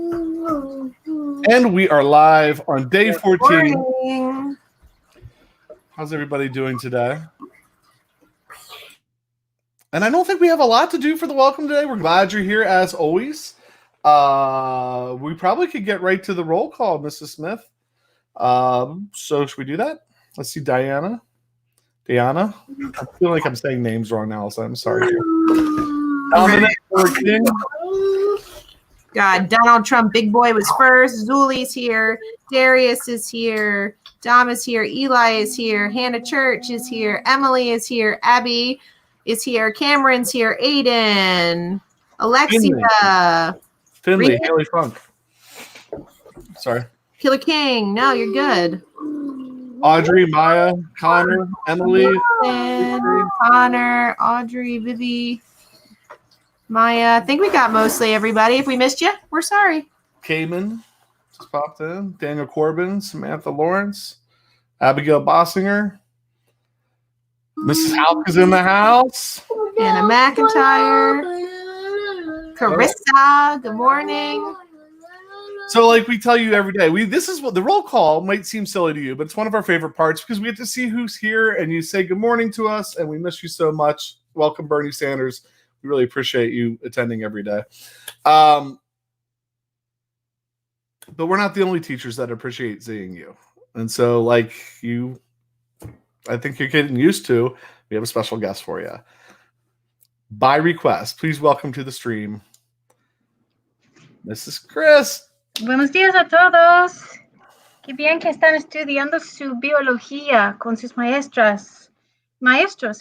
And we are live on day 14. Morning. How's everybody doing today? And I don't think we have a lot to do for the welcome today. We're glad you're here as always. We probably could get right to the roll call, Mrs. Smith. So should we do that? Let's see, Diana. I feel like I'm saying names wrong now, so I'm sorry. Dominic, King. God, Donald Trump, big boy, was first. Zuli's here. Darius is here. Dom is here. Eli is here. Hannah Church is here. Emily is here. Abby is here. Cameron's here. Aiden. Alexia. Finley. Haley Funk. Sorry. Killer King. No, you're good. Audrey, Maya, Connor, Emily. Connor, Audrey, Vivi. Maya, I think we got mostly everybody. If we missed you, we're sorry. Cayman just popped in. Daniel Corbin, Samantha Lawrence, Abigail Bossinger. Mrs. Halk is in the house. Anna McIntyre. Carissa, good morning. So, like we tell you every day, this is what the roll call might seem silly to you, but it's one of our favorite parts because we get to see who's here and you say good morning to us, and we miss you so much. Welcome, Bernie Sanders. We really appreciate you attending every day. But we're not the only teachers that appreciate seeing you. And so, like you, I think you're getting used to, we have a special guest for you. By request, please welcome to the stream, Mrs. Chris. Buenos días a todos. Qué bien que están estudiando su biología con sus maestros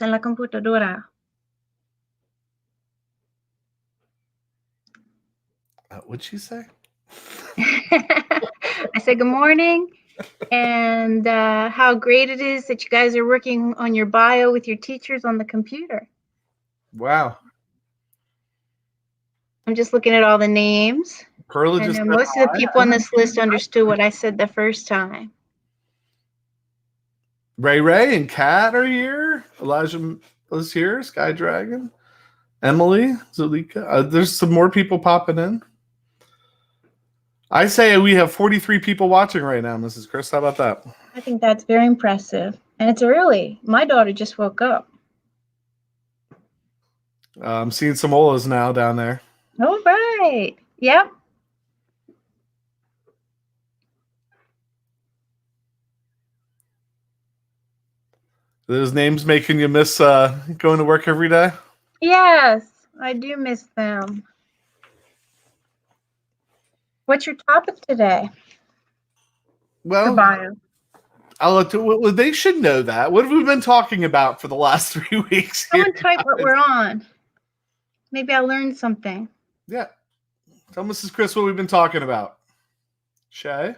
en la computadora. What'd she say? I said good morning, and how great it is that you guys are working on your bio with your teachers on the computer. Wow. I'm just looking at all the names. Perla I know most of the people on this list understood what I said the first time. Ray and Kat are here. Elijah is here. Sky Dragon. Emily, Zulika. There's some more people popping in. I say we have 43 people watching right now, Mrs. Chris. How about that? I think that's very impressive. And it's early. My daughter just woke up. I'm seeing some Olas now down there. All right. Yep. Those names making you miss going to work every day? Yes, I do miss them. What's your topic today? Well, they should know that. What have we been talking about for the last 3 weeks? Someone type what we're on. Maybe I learned something. Yeah. Tell Mrs. Chris what we've been talking about. Shay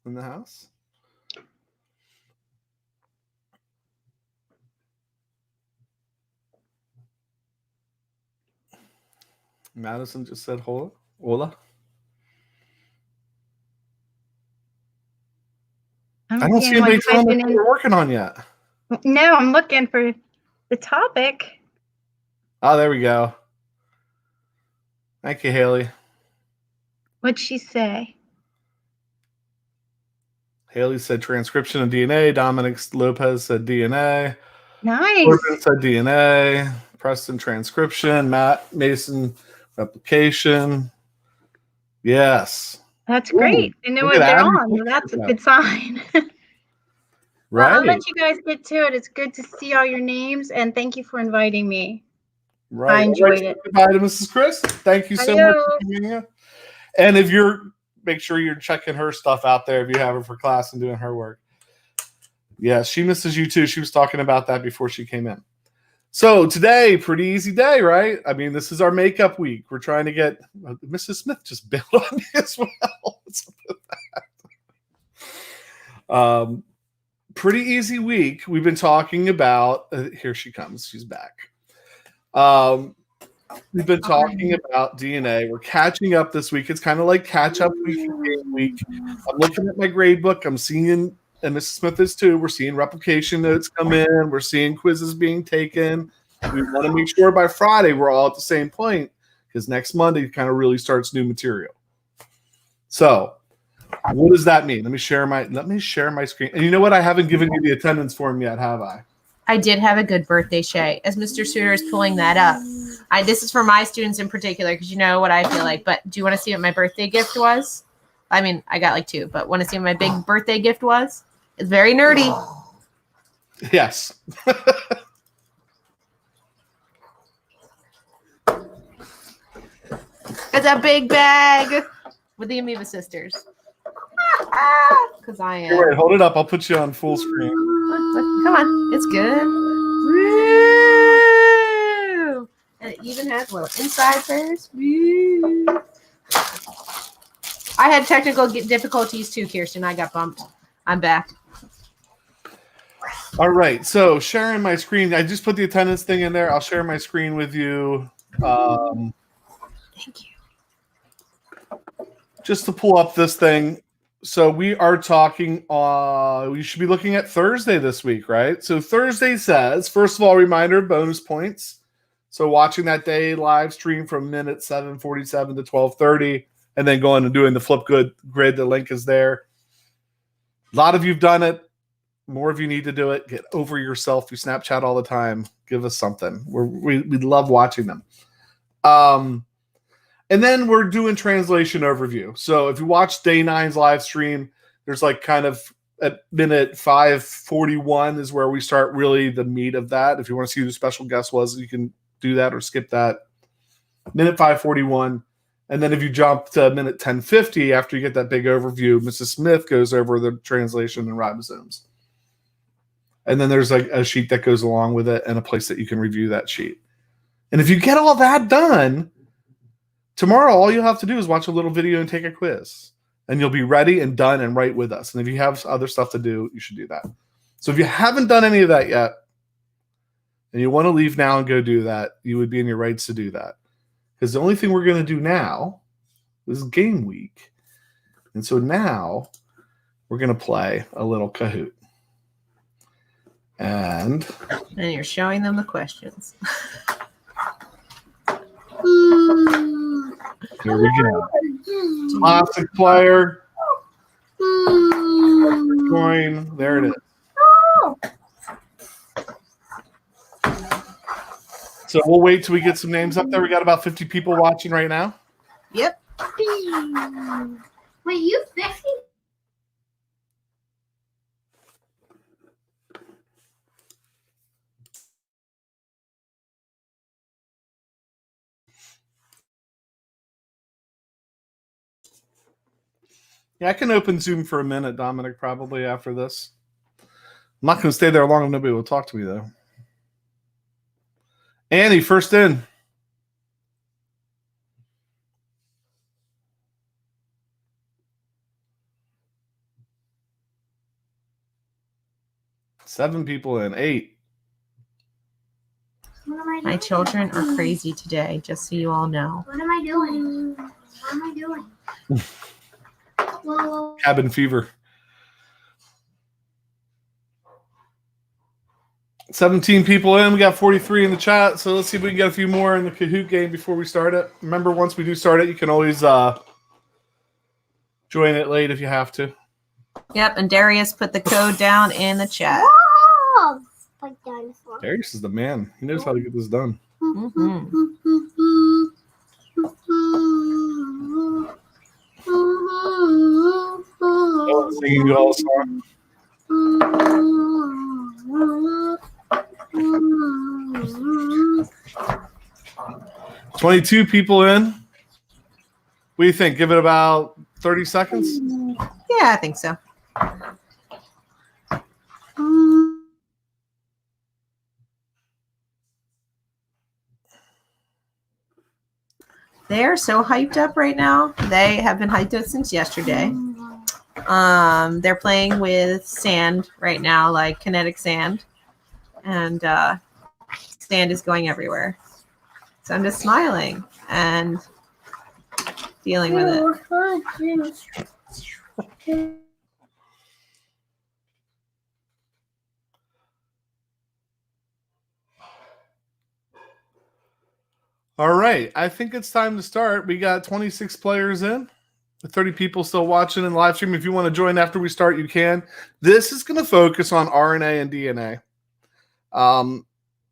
in the house. Madison just said hola. I don't see anybody telling me what you're working on yet. No, I'm looking for the topic. Oh, there we go. Thank you, Haley. What'd she say? Haley said transcription of DNA. Dominic Lopez said DNA. Nice. Corbin said DNA. Preston transcription. Matt Mason replication. Yes. That's great. I know what they're on. That's a good sign. Right. Well, I'll let you guys get to it. It's good to see all your names, and thank you for inviting me. Right. I enjoyed it. Goodbye to Mrs. Chris. Thank you so much for being here. And if make sure you're checking her stuff out there if you have her for class and doing her work. Yeah, she misses you too. She was talking about that before she came in. So today, pretty easy day, right? I mean, this is our makeup week. We're trying to get Mrs. Smith just bailed on me as well. Pretty easy week. We've been talking about. Here she comes. She's back. We've been talking about DNA. We're catching up this week. It's kind of like catch up week. I'm looking at my grade book. I'm seeing. And Mrs. Smith is too. We're seeing replication notes come in. We're seeing quizzes being taken. We want to make sure by Friday we're all at the same point because next Monday kind of really starts new material. So what does that mean? Let me share my screen. And you know what? I haven't given you the attendance form yet, have I? I did have a good birthday, Shay. As Mr. Suter is pulling that up. This is for my students in particular because you know what I feel like. But do you want to see what my birthday gift was? I mean, I got like 2, but want to see what my big birthday gift was? It's very nerdy. Yes. It's a big bag with the Amoeba Sisters. Because I am. Wait, hold it up. I'll put you on full screen. Come on. It's good. Woo! And it even has little inside fairs. Woo! I had technical difficulties too, Kirsten. I got bumped. I'm back. All right. So sharing my screen. I just put the attendance thing in there. I'll share my screen with you. Thank you. Just to pull up this thing. So we are talking, we should be looking at Thursday this week, right? So Thursday says, first of all, reminder, bonus points. So watching that day live stream from minute 7:47 to 12:30, and then going and doing the flip grid. The link is there. A lot of you've done it. More of you need to do it. Get over yourself. You Snapchat all the time. Give us something. We love watching them. And then we're doing translation overview. So if you watch day 9's live stream, there's like kind of at minute 5:41 is where we start really the meat of that. If you want to see who the special guest was, you can do that or skip that. Minute 5:41. And then if you jump to minute 10:50, after you get that big overview, Mrs. Smith goes over the translation and ribosomes. And then there's like a sheet that goes along with it and a place that you can review that sheet. And if you get all that done, tomorrow, all you'll have to do is watch a little video and take a quiz. And you'll be ready and done and right with us. And if you have other stuff to do, you should do that. So if you haven't done any of that yet, and you want to leave now and go do that, you would be in your rights to do that. Because the only thing we're going to do now is game week. And so now we're going to play a little Kahoot. And you're showing them the questions. Here we go. Classic player. Coin. There it is. So we'll wait till we get some names up there. We got about 50 people watching right now. Yep. Wait, you 50? Yeah, I can open Zoom for a minute, Dominic, probably after this. I'm not going to stay there long. Nobody will talk to me, though. Annie, first in. Seven people in. 8. What am I doing? My children are crazy today, just so you all know. What am I doing? What am I doing? Whoa. Cabin fever. 17 people in. We got 43 in the chat. So let's see if we can get a few more in the Kahoot game before we start it. Remember, once we do start it, you can always join it late if you have to. Yep, and Darius put the code down in the chat. Wow. Like dinosaur. Darius is the man. He knows how to get this done. Mm-hmm. Oh, I'm singing you all a song. 22 people in. What do you think? Give it about 30 seconds? Yeah, I think so. They're so hyped up right now. They have been hyped up since yesterday. They're playing with sand right now, like kinetic sand. And sand is going everywhere. So I'm just smiling and dealing with it. All right. I think it's time to start. We got 26 players in. 30 people still watching in live stream. If you want to join after we start, you can. This is going to focus on RNA and DNA.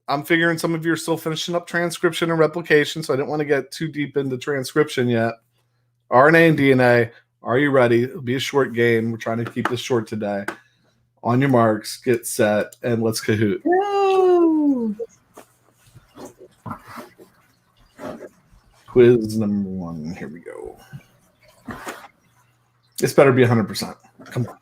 I'm figuring some of you are still finishing up transcription and replication, so I didn't want to get too deep into transcription yet. RNA and DNA, are you ready? It'll be a short game. We're trying to keep this short today. On your marks, get set, and let's Kahoot. Woo! Quiz number 1. Here we go. This better be 100%. Come on.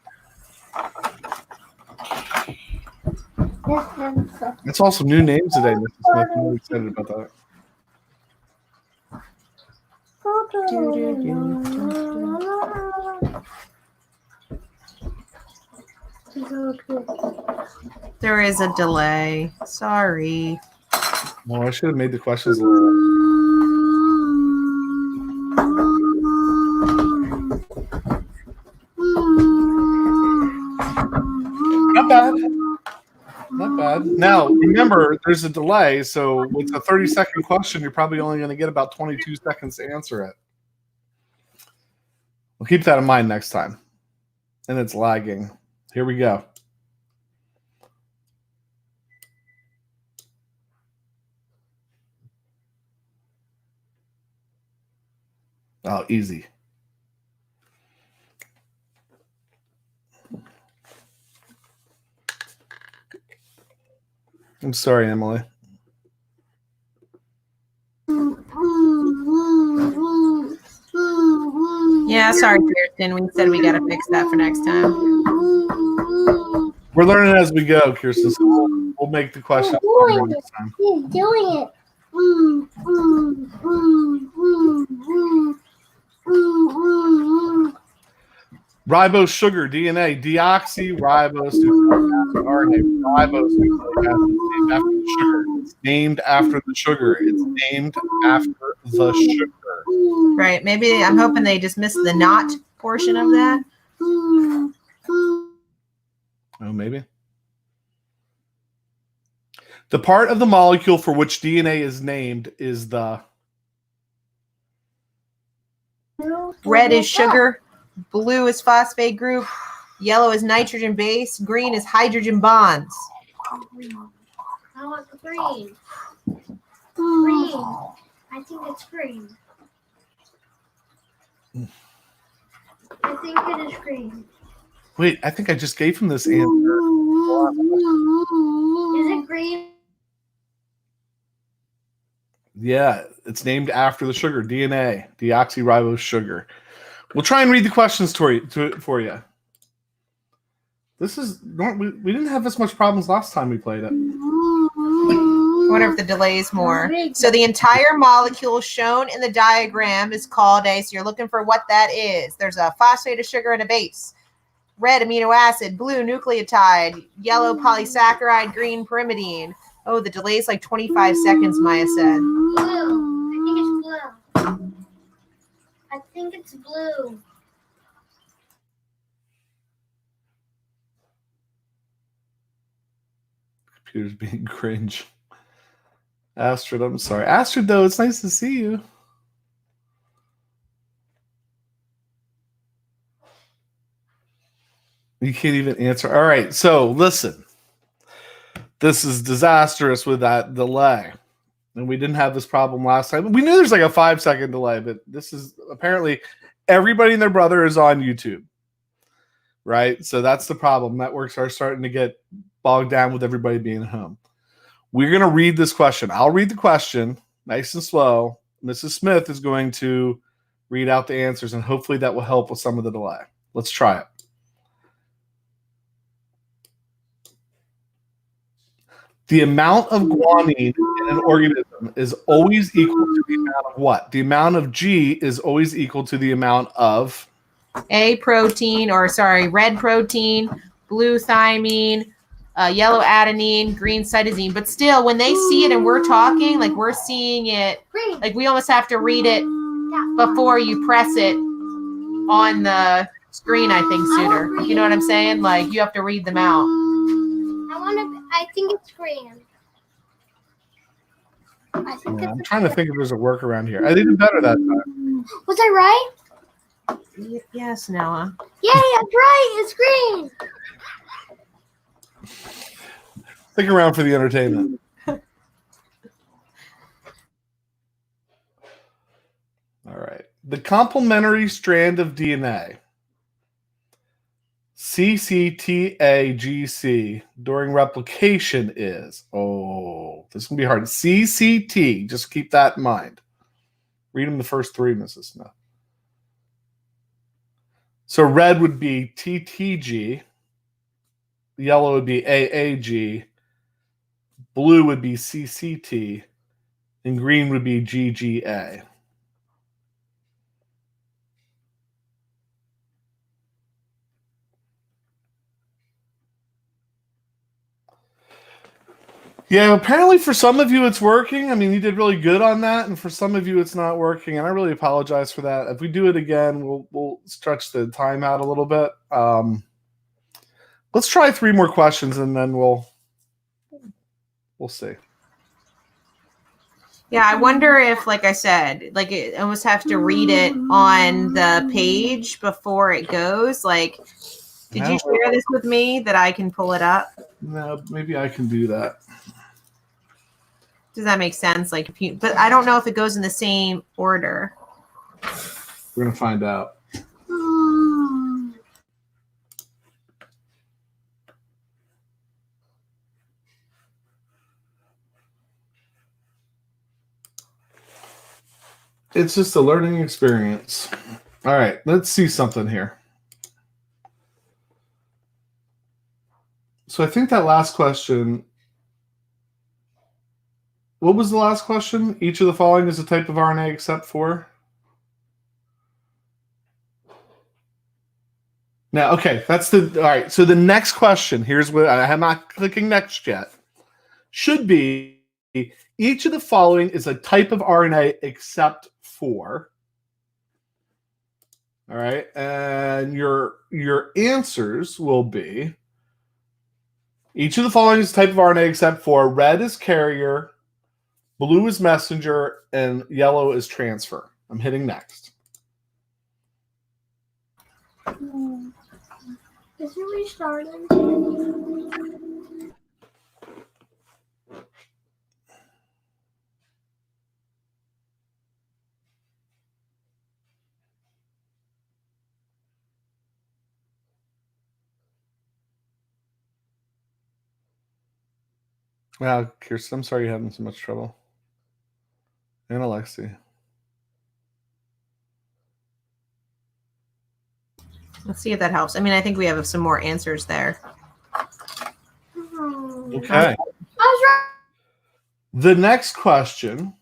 It's also new names today, Mrs. Smith. I'm really excited about that. There is a delay. Sorry. Well, I should have made the questions a little. Not bad. Not bad. Now, remember, there's a delay, so with a 30-second question, you're probably only going to get about 22 seconds to answer it. We'll keep that in mind next time. And it's lagging. Here we go. Oh, easy. I'm sorry, Emily. Yeah, sorry, Kirsten. We said we got to fix that for next time. We're learning as we go, Kirsten. So we'll make the question next time. He's doing it. Ribose sugar, DNA, deoxyribose nucleic acid, RNA, ribose nucleic acid, named after the sugar. It's named after the sugar. Right. Maybe I'm hoping they just missed the not portion of that. Oh, maybe. The part of the molecule for which DNA is named is the... Red is sugar. Blue is phosphate group. Yellow is nitrogen base. Green is hydrogen bonds. I want the green. Green. I think it's green. I think it is green. Wait, I think I just gave him this answer. Is it green? Yeah, it's named after the sugar, DNA, deoxyribose sugar. We'll try and read the questions for you. This is we didn't have this much problems last time we played it. I wonder if the delay is more. So the entire molecule shown in the diagram is called a, so you're looking for what that is. There's a phosphate, a sugar, and a base. Red amino acid, blue nucleotide, yellow polysaccharide, green pyrimidine. Oh, the delay is like 25 seconds, Maya said. Blue. I think it's blue. Computer's being cringe. Astrid, I'm sorry. Astrid, though, it's nice to see you. You can't even answer. All right, so listen. This is disastrous with that delay. And we didn't have this problem last time. We knew there's like a 5-second delay, but this is apparently everybody and their brother is on YouTube. Right? So that's the problem. Networks are starting to get bogged down with everybody being home. We're going to read this question. I'll read the question nice and slow. Mrs. Smith is going to read out the answers, and hopefully that will help with some of the delay. Let's try it. The amount of guanine in an organism is always equal to the amount of what? The amount of G is always equal to the amount of... red protein, blue thymine, yellow adenine, green cytosine. But still, when they see it and we're talking, like we're seeing it, like we almost have to read it before you press it on the screen, I think, sooner. You know what I'm saying? Like you have to read them out. I think it's green. I'm trying to think if there's a workaround here. I did it better that time. Was I right? Yes, Noah. Yay, that's right. It's green. Stick around for the entertainment. All right. The complementary strand of DNA, CCTAGC, during replication is, this is going to be hard. CCT, just keep that in mind. Read them the first three, Mrs. Smith. So red would be TTG, yellow would be AAG, blue would be CCT, and green would be GGA. Yeah, apparently for some of you it's working. I mean, you did really good on that, and for some of you it's not working, and I really apologize for that. If we do it again, we'll stretch the time out a little bit. Let's try 3 more questions, and then we'll see. Yeah, I wonder if, like I said, like it almost have to read it on the page before it goes. Like, did you share this with me that I can pull it up? No, maybe I can do that. Does that make sense? Like, if you, but I don't know if it goes in the same order. We're gonna find out. It's just a learning experience. All right, let's see something here. So I think that last question, what was the last question? Each of the following is a type of RNA except for? Now, okay, that's all right. So the next question, here's what I'm not clicking next yet, should be each of the following is a type of RNA except for. All right, and your answers will be each of the following is a type of RNA except for red is carrier, blue is messenger, and yellow is transfer. I'm hitting next. Is it restarting? Wow, Kirsten, I'm sorry you're having so much trouble. And Alexi. Let's see if that helps. I mean, I think we have some more answers there. Okay. I was right. The next question.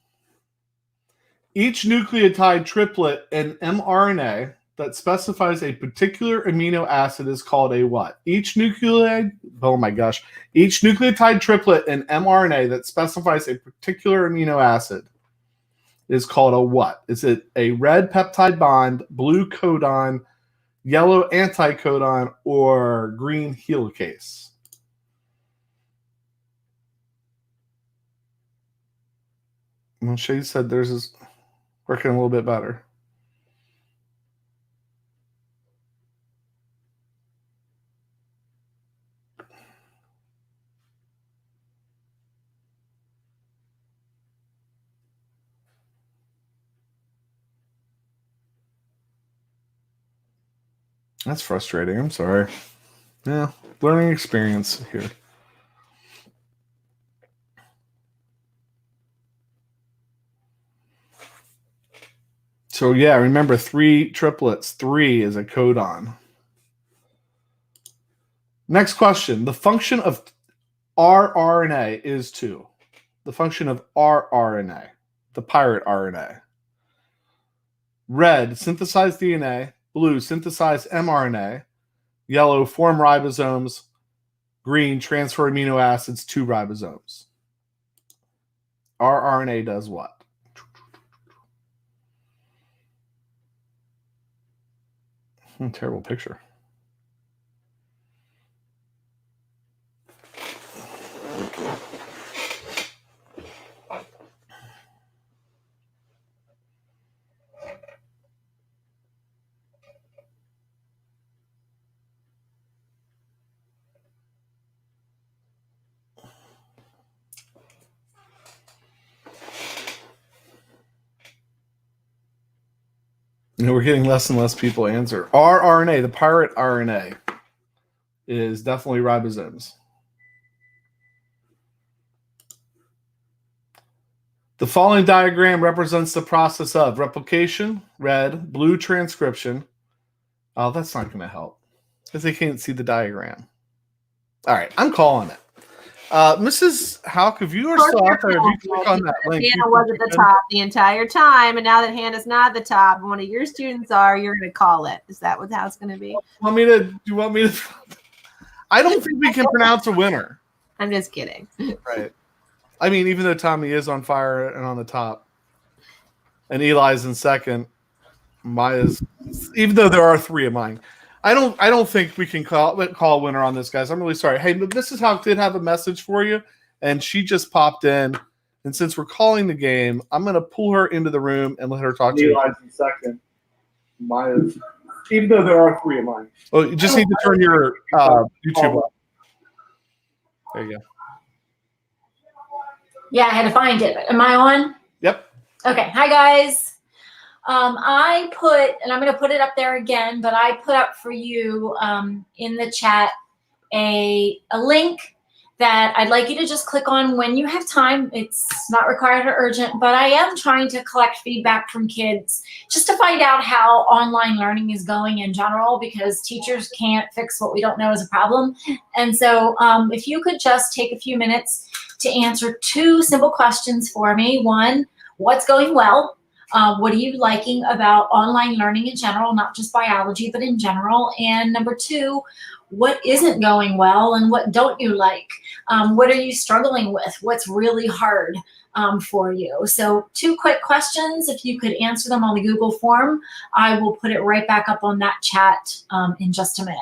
Each nucleotide triplet in mRNA that specifies a particular amino acid is called a what? Each nucleotide triplet in mRNA that specifies a particular amino acid is called a what? Is it a red peptide bond, blue codon, yellow anticodon, or green helicase? Well, Shay said theirs is working a little bit better. That's frustrating. I'm sorry. Yeah, learning experience here. So yeah, remember 3 triplets. 3 is a codon. Next question. The function of rRNA is to. The function of rRNA, the pirate RNA. Red, synthesize DNA. Blue, synthesize mRNA. Yellow, form ribosomes. Green, transfer amino acids to ribosomes. rRNA does what? Terrible picture. We're getting less and less people answer. rRNA, the pirate RNA, is definitely ribosomes. The following diagram represents the process of replication, red, blue transcription. Oh, that's not going to help because they can't see the diagram. All right, I'm calling it. Mrs. Houck, if you are still out there, if you click on that link. Hannah was at the top the entire time, and now that Hannah's not at the top, and one of your students are, you're going to call it. Is that how it's going to be? Do you want me to? I don't think we can pronounce a winner. I'm just kidding. Right. I mean, even though Tommy is on fire and on the top, and Eli's in second, Maya's. Even though there are three of mine, I don't think we can call a winner on this, guys. I'm really sorry. Hey, Mrs. Houck did have a message for you, and she just popped in. And since we're calling the game, I'm going to pull her into the room and let her talk to you. Eli's in second, Maya's. Even though there are three of mine. Well, you just need to turn your YouTube up. There you go. Yeah, I had to find it. Am I on? Yep. Okay. Hi, guys. I put, and I'm going to put it up there again, but I put up for you in the chat a link that I'd like you to just click on when you have time. It's not required or urgent, but I am trying to collect feedback from kids just to find out how online learning is going in general, because teachers can't fix what we don't know is a problem. And so if you could just take a few minutes to answer two simple questions for me. One, what's going well? What are you liking about online learning in general, not just biology, but in general? And number two, what isn't going well and what don't you like? What are you struggling with? What's really hard for you? So two quick questions. If you could answer them on the Google form, I will put it right back up on that chat in just a minute.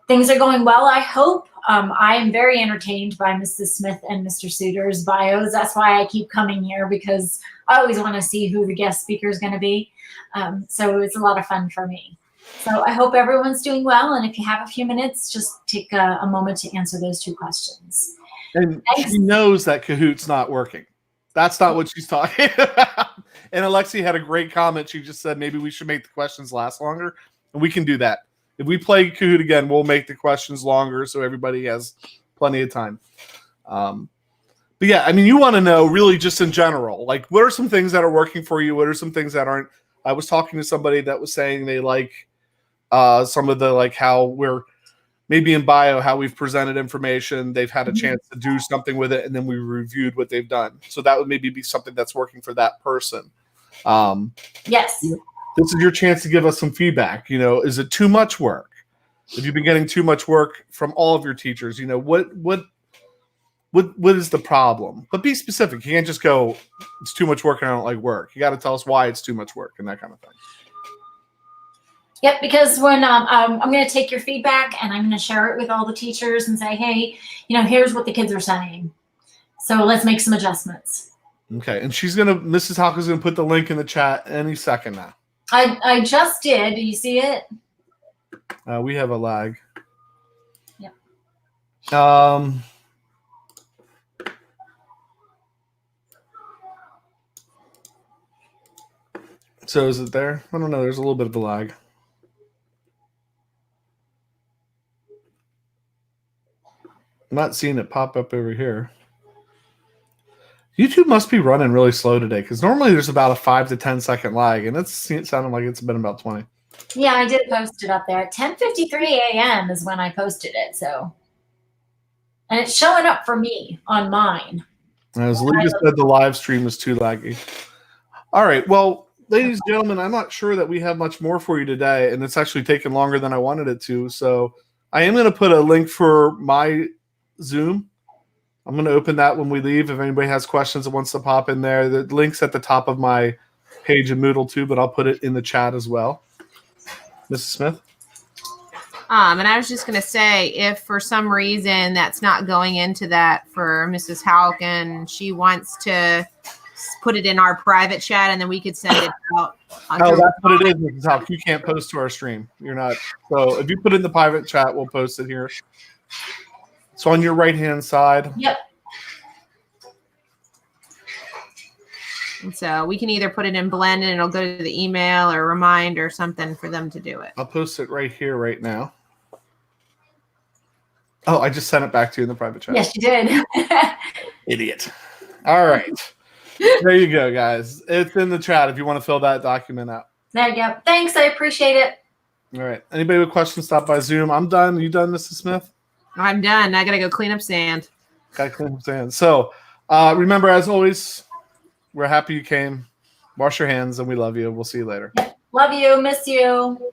Things are going well, I hope. I am very entertained by Mrs. Smith and Mr. Suter's bios. That's why I keep coming here, because I always want to see who the guest speaker is going to be. So it's a lot of fun for me. So I hope everyone's doing well. And if you have a few minutes, just take a moment to answer those two questions. And thanks. She knows that Kahoot's not working. That's not what she's talking about. And Alexi had a great comment. She just said maybe we should make the questions last longer. And we can do that. If we play Kahoot again, we'll make the questions longer so everybody has plenty of time. But yeah, I mean, you want to know really just in general, like what are some things that are working for you? What are some things that aren't? I was talking to somebody that was saying they like some of the, like how we're maybe in bio, how we've presented information. They've had a chance to do something with it, and then we reviewed what they've done. So that would maybe be something that's working for that person. Yes. This is your chance to give us some feedback. You know, is it too much work? If you've been getting too much work from all of your teachers, you know, what is the problem? But be specific. You can't just go, it's too much work and I don't like work. You got to tell us why it's too much work and that kind of thing. Yep, because when I'm going to take your feedback and I'm going to share it with all the teachers and say, hey, you know, here's what the kids are saying. So let's make some adjustments. Okay, and Mrs. Houck is going to put the link in the chat any second now. I just did. Do you see it? We have a lag. Yep. So is it there? I don't know. There's a little bit of a lag. I'm not seeing it pop up over here. YouTube must be running really slow today, because normally there's about a 5 to 10 second lag, and it's sounding like it's been about 20. Yeah, I did post it up there. 10:53 a.m. is when I posted it. So, and it's showing up for me on mine. As Lisa said, the live stream is too laggy. All right. Well, ladies and gentlemen, I'm not sure that we have much more for you today, and it's actually taken longer than I wanted it to. So I am going to put a link for my Zoom. I'm going to open that when we leave. If anybody has questions that wants to pop in there, the link's at the top of my page in Moodle too, but I'll put it in the chat as well. Mrs. Smith? And I was just going to say, if for some reason that's not going into that for Mrs. Houck and she wants to put it in our private chat and then we could send it out. Oh, that's what it is, Mrs. Houck. You can't post to our stream. You're not. So if you put it in the private chat, we'll post it here. So on your right-hand side. Yep. And so we can either put it in Blend and it'll go to the email or remind or something for them to do it. I'll post it right here, right now. Oh, I just sent it back to you in the private chat. Yes, you did. Idiot. All right. There you go, guys. It's in the chat if you want to fill that document out. There you go. Thanks. I appreciate it. All right. Anybody with questions, stop by Zoom. I'm done. You done, Mrs. Smith? I'm done. I got to go clean up sand. Got to clean up sand. So remember, as always, we're happy you came. Wash your hands, and we love you. We'll see you later. Love you. Miss you.